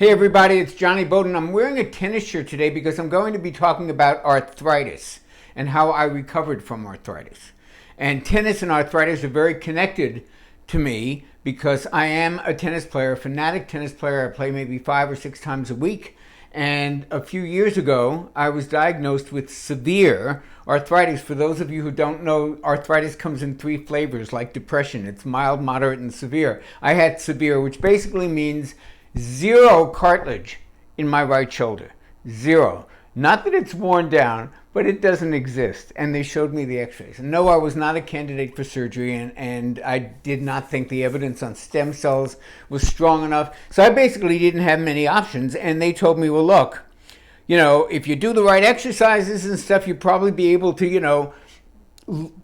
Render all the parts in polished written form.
Hey everybody, it's Jonny Bowden. I'm wearing a tennis shirt today because I'm going to be talking about arthritis and how I recovered from arthritis. And tennis and arthritis are very connected to me because I am a tennis player, a fanatic tennis player. I play maybe 5 or 6 times a week. And a few years ago, I was diagnosed with severe arthritis. For those of you who don't know, arthritis comes in 3 flavors, like depression. It's mild, moderate, and severe. I had severe, which basically means 0 cartilage in my right shoulder. 0. Not that it's worn down, but it doesn't exist. And they showed me the x-rays. And no, I was not a candidate for surgery, and I did not think the evidence on stem cells was strong enough. So I basically didn't have many options. And they told me, well, look, if you do the right exercises and stuff, you'll probably be able to,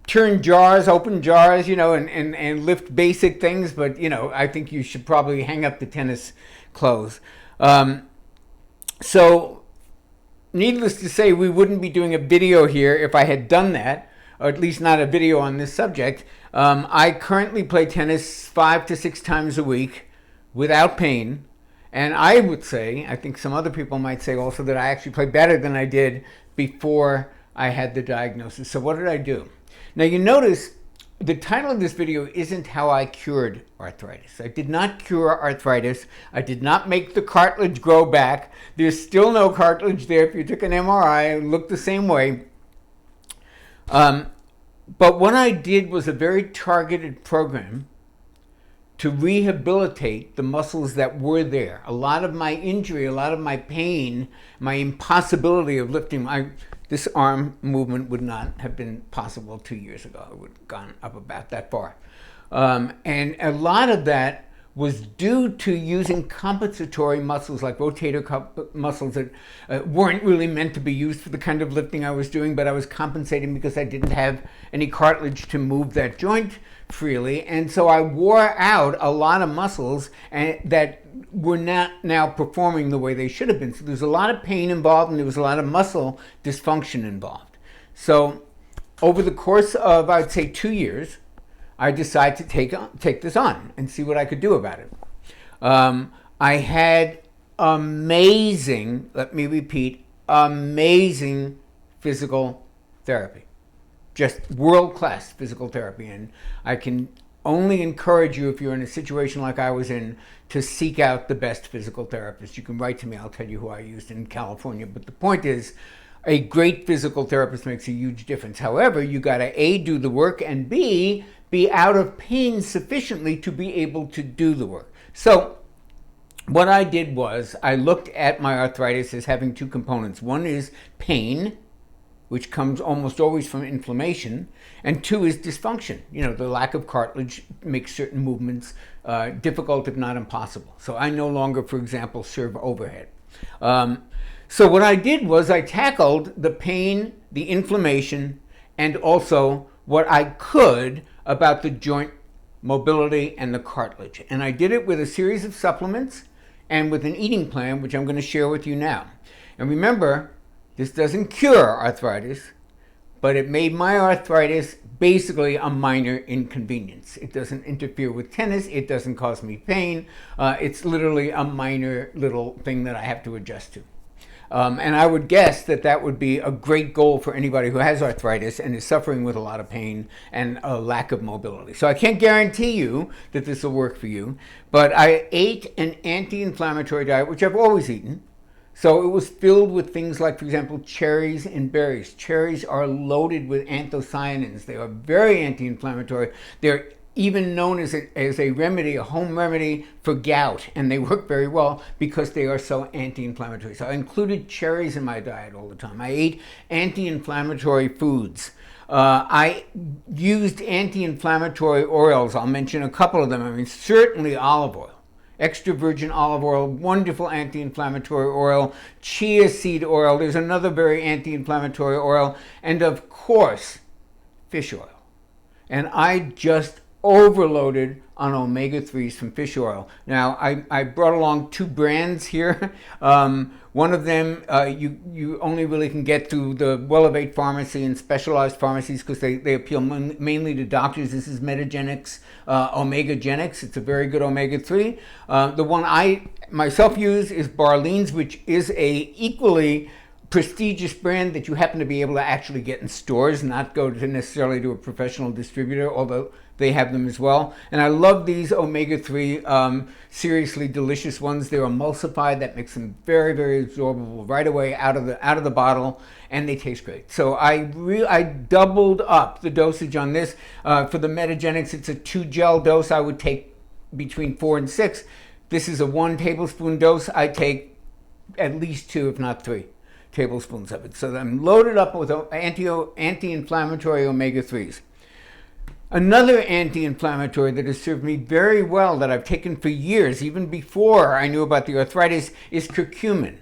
turn jars, open jars, and lift basic things. But, I think you should probably hang up the tennis clothes. So needless to say, we wouldn't be doing a video here if I had done that, or at least not a video on this subject. I currently play tennis 5 to 6 times a week without pain. And I would say, I think some other people might say also, that I actually play better than I did before I had the diagnosis. So what did I do? Now you notice the title of this video isn't how I cured arthritis. I did not cure arthritis. I did not make the cartilage grow back. There's still no cartilage there. If you took an MRI, it looked the same way. But what I did was a very targeted program to rehabilitate the muscles that were there. A lot of my injury, a lot of my pain, my impossibility of lifting this arm movement would not have been possible 2 years ago. It would have gone up about that far. And a lot of that was due to using compensatory muscles like rotator muscles that weren't really meant to be used for the kind of lifting I was doing, but I was compensating because I didn't have any cartilage to move that joint freely. And so I wore out a lot of muscles that were not now performing the way they should have been. So there's a lot of pain involved, and there was a lot of muscle dysfunction involved. So over the course of, I'd say, 2 years, I decided to take this on and see what I could do about it. I had amazing, let me repeat, amazing physical therapy. Just world-class physical therapy. And I can only encourage you, if you're in a situation like I was in, to seek out the best physical therapist. You can write to me. I'll tell you who I used in California. But the point is, a great physical therapist makes a huge difference. However, you got to A, do the work, and B, be out of pain sufficiently to be able to do the work. So what I did was I looked at my arthritis as having 2 components. One is pain, which comes almost always from inflammation, and 2 is dysfunction. The lack of cartilage makes certain movements difficult, if not impossible. So I no longer, for example, serve overhead. So what I did was I tackled the pain, the inflammation, and also what I could about the joint mobility and the cartilage. And I did it with a series of supplements and with an eating plan, which I'm going to share with you now. And remember, this doesn't cure arthritis, but it made my arthritis basically a minor inconvenience. It doesn't interfere with tennis. It doesn't cause me pain. It's literally a minor little thing that I have to adjust to. And I would guess that would be a great goal for anybody who has arthritis and is suffering with a lot of pain and a lack of mobility. So I can't guarantee you that this will work for you, but I ate an anti-inflammatory diet, which I've always eaten. So it was filled with things like, for example, cherries and berries. Cherries are loaded with anthocyanins. They are very anti-inflammatory. They're even known as a remedy, a home remedy for gout, and they work very well because they are so anti-inflammatory. So I included cherries in my diet all the time. I ate anti-inflammatory foods. I used anti-inflammatory oils. I'll mention a couple of them. Certainly olive oil. Extra virgin olive oil, wonderful anti-inflammatory oil. Chia seed oil, there's another very anti-inflammatory oil. And of course, fish oil. And I just overloaded on omega-3s from fish oil. Now, I brought along two brands here. One of them you only really can get through the Well-Evate pharmacy and specialized pharmacies because they appeal mainly to doctors. This is Metagenics Omega-Genics. It's a very good omega-3. The one I myself use is Barlean's, which is a equally prestigious brand that you happen to be able to actually get in stores, not go to necessarily to a professional distributor, although they have them as well. And I love these omega-3 seriously delicious ones. They're emulsified. That makes them very, very absorbable right away out of the bottle, and they taste great. So I doubled up the dosage on this. For the Metagenics, it's a 2 gel dose. I would take between 4 and 6. This is a 1 tablespoon dose. I take at least 2, if not 3 tablespoons of it. So I'm loaded up with anti-inflammatory omega-3s. Another anti-inflammatory that has served me very well that I've taken for years, even before I knew about the arthritis, is curcumin.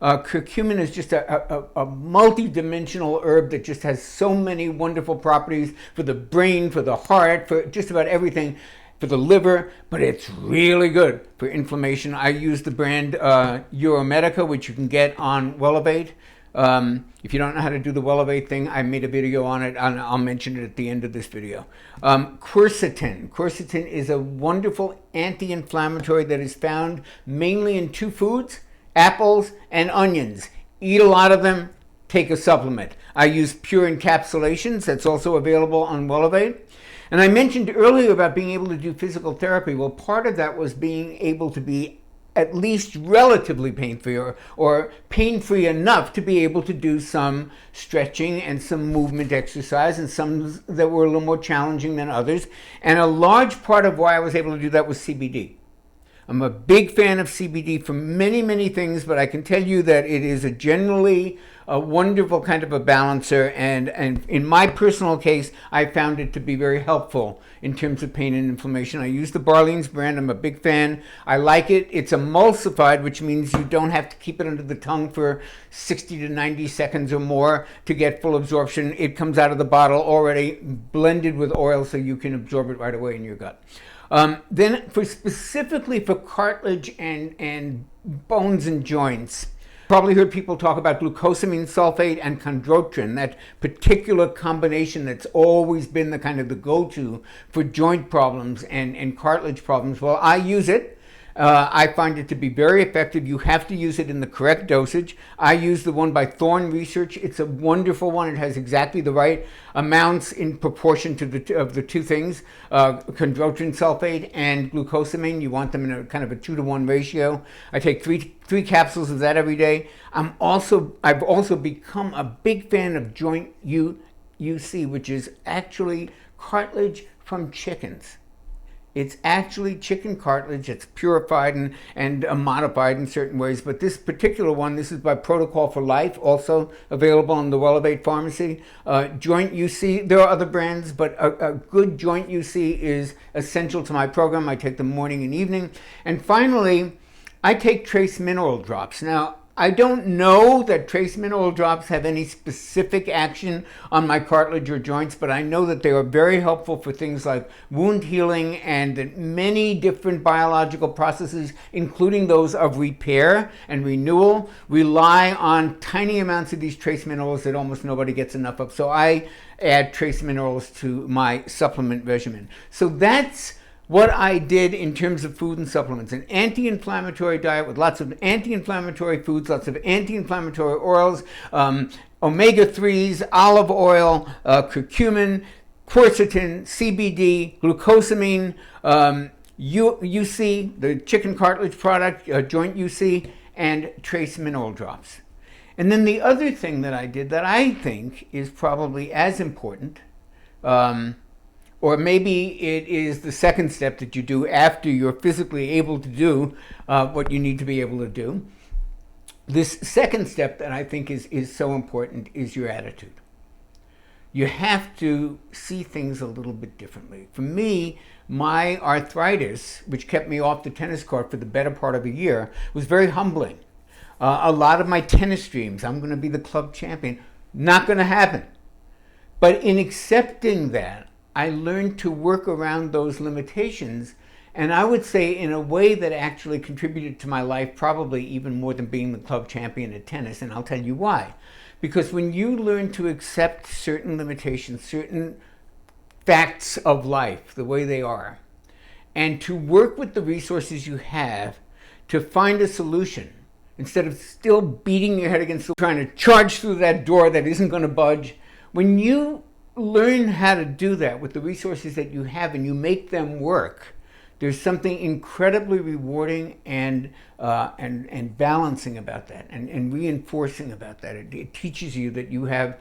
Curcumin is just a multi-dimensional herb that just has so many wonderful properties for the brain, for the heart, for just about everything, for the liver, but it's really good for inflammation. I use the brand Euromedica, which you can get on Well-Evate. If you don't know how to do the Well-Evate thing, I made a video on it, and I'll mention it at the end of this video. Quercetin. Quercetin is a wonderful anti-inflammatory that is found mainly in 2 foods, apples and onions. Eat a lot of them, take a supplement. I use pure encapsulations. That's also available on Well-Evate. And I mentioned earlier about being able to do physical therapy. Well, part of that was being able to be at least relatively pain-free or pain-free enough to be able to do some stretching and some movement exercise, and some that were a little more challenging than others. And a large part of why I was able to do that was CBD. I'm a big fan of CBD for many, many things, but I can tell you that it is a generally a wonderful kind of a balancer, and in my personal case, I found it to be very helpful in terms of pain and inflammation. I use the Barlean's brand. I'm a big fan. I like it. It's emulsified, which means you don't have to keep it under the tongue for 60 to 90 seconds or more to get full absorption. It comes out of the bottle already blended with oil, so you can absorb it right away in your gut. Then specifically for cartilage and bones and joints, probably heard people talk about glucosamine sulfate and chondroitin, that particular combination that's always been the kind of the go-to for joint problems and cartilage problems. Well, I use it. I find it to be very effective. You have to use it in the correct dosage. I use the one by Thorne Research. It's a wonderful one. It has exactly the right amounts in proportion to the 2 things, chondroitin sulfate and glucosamine. You want them in a kind of a 2-to-1 ratio. I take three capsules of that every day. I've also become a big fan of Joint UC, which is actually cartilage from chickens. It's actually chicken cartilage. It's purified and modified in certain ways. But this particular one, this is by Protocol for Life, also available in the Well-Evate pharmacy. Joint UC, there are other brands, but a good Joint UC is essential to my program. I take them morning and evening. And finally, I take trace mineral drops. Now, I don't know that trace mineral drops have any specific action on my cartilage or joints, but I know that they are very helpful for things like wound healing and that many different biological processes, including those of repair and renewal, rely on tiny amounts of these trace minerals that almost nobody gets enough of. So I add trace minerals to my supplement regimen. So that's what I did in terms of food and supplements. An anti-inflammatory diet with lots of anti-inflammatory foods, lots of anti-inflammatory oils, omega-3s, olive oil, curcumin, quercetin, CBD, glucosamine, UC, the chicken cartilage product, Joint UC, and trace mineral drops. And then the other thing that I did that I think is probably as important, or maybe it is the second step that you do after you're physically able to do what you need to be able to do. This second step that I think is so important is your attitude. You have to see things a little bit differently. For me, my arthritis, which kept me off the tennis court for the better part of a year, was very humbling. A lot of my tennis dreams, I'm going to be the club champion, not going to happen. But in accepting that, I learned to work around those limitations, and I would say in a way that actually contributed to my life probably even more than being the club champion at tennis, and I'll tell you why. Because when you learn to accept certain limitations, certain facts of life the way they are, and to work with the resources you have to find a solution, instead of still beating your head against the trying to charge through that door that isn't going to budge, when you learn how to do that with the resources that you have and you make them work, there's something incredibly rewarding and balancing about that, and reinforcing about that. It teaches you that you have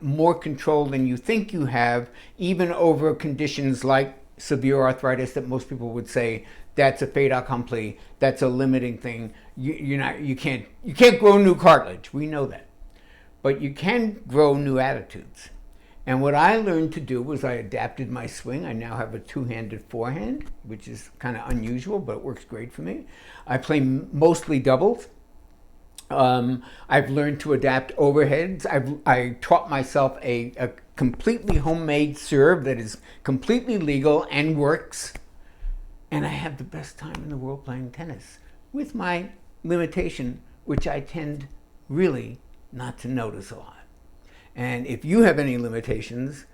more control than you think you have, even over conditions like severe arthritis that most people would say that's a fait accompli, that's a limiting thing. You can't grow new cartilage. We know that, but you can grow new attitudes. And what I learned to do was I adapted my swing. I now have a two-handed forehand, which is kind of unusual, but it works great for me. I play mostly doubles. I've learned to adapt overheads. I taught myself a completely homemade serve that is completely legal and works. And I have the best time in the world playing tennis with my limitation, which I tend really not to notice a lot. And if you have any limitations,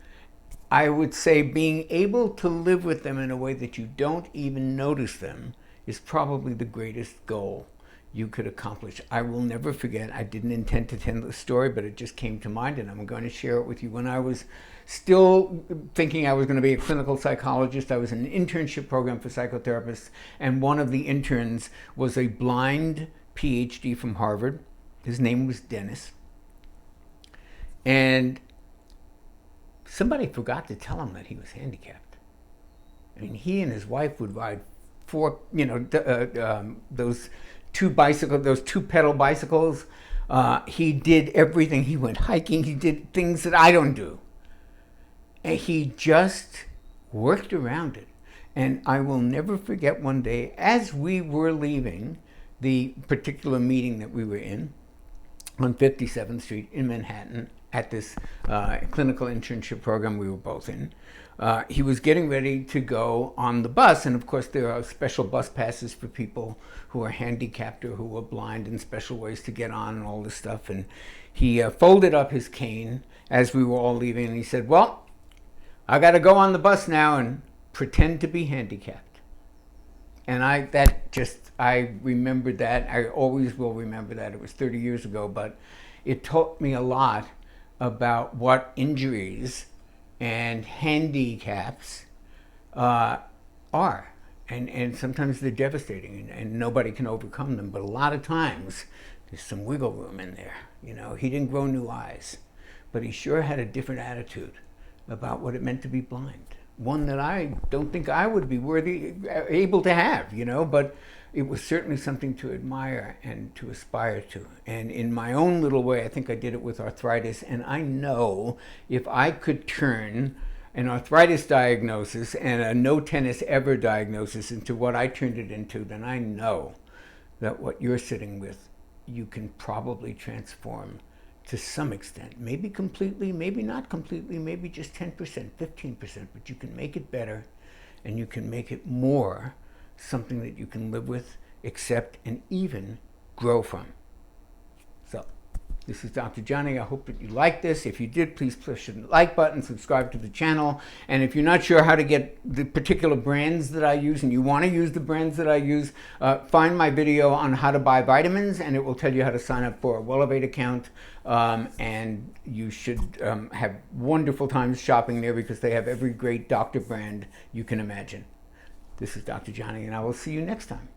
I would say being able to live with them in a way that you don't even notice them is probably the greatest goal you could accomplish. I will never forget, I didn't intend to tell the story, but it just came to mind, and I'm going to share it with you. When I was still thinking I was going to be a clinical psychologist, I was in an internship program for psychotherapists, and one of the interns was a blind PhD from Harvard. His name was Dennis. And somebody forgot to tell him that he was handicapped. I mean, he and his wife would ride those two pedal bicycles. He did everything. He went hiking. He did things that I don't do. And he just worked around it. And I will never forget one day, as we were leaving the particular meeting that we were in on 57th Street in Manhattan, at this clinical internship program we were both in. He was getting ready to go on the bus, and of course there are special bus passes for people who are handicapped or who are blind, and special ways to get on and all this stuff. And he folded up his cane as we were all leaving, and he said, "Well, I got to go on the bus now and pretend to be handicapped." And I remembered that. I always will remember that. It was 30 years ago, but it taught me a lot about what injuries and handicaps are. And sometimes they're devastating, and nobody can overcome them. But a lot of times, there's some wiggle room in there. He didn't grow new eyes, but he sure had a different attitude about what it meant to be blind. One that I don't think I would be able to have, but it was certainly something to admire and to aspire to. And in my own little way, I think I did it with arthritis. And I know if I could turn an arthritis diagnosis and a no tennis ever diagnosis into what I turned it into, then I know that what you're sitting with, you can probably transform to some extent. Maybe completely, maybe not completely, maybe just 10%, 15%, but you can make it better, and you can make it more something that you can live with, accept, and even grow from. So, this is Dr. Jonny. I hope that you liked this. If you did, please push the like button, subscribe to the channel. And if you're not sure how to get the particular brands that I use and you want to use the brands that I use, find my video on how to buy vitamins, and it will tell you how to sign up for a Wellevate account. And you should have wonderful times shopping there, because they have every great doctor brand you can imagine. This is Dr. Jonny, and I will see you next time.